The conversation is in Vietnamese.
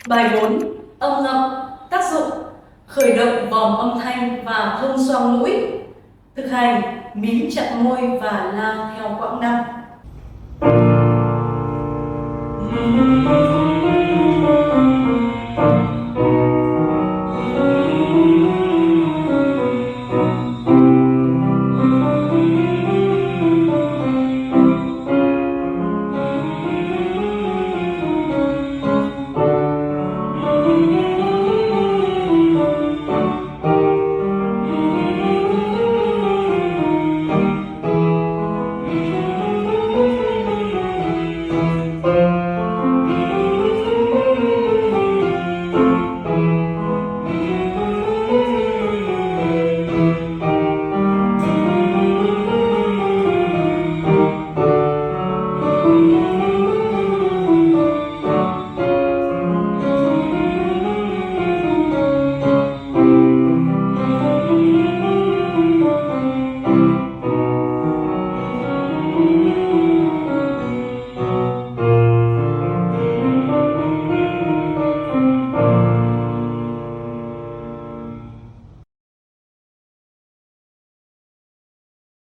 Bài 4. Âm ngậm. Tác dụng: khởi động vòm âm thanh và thông xoang mũi. Thực hành: mím chặt môi và lao theo quãng năm.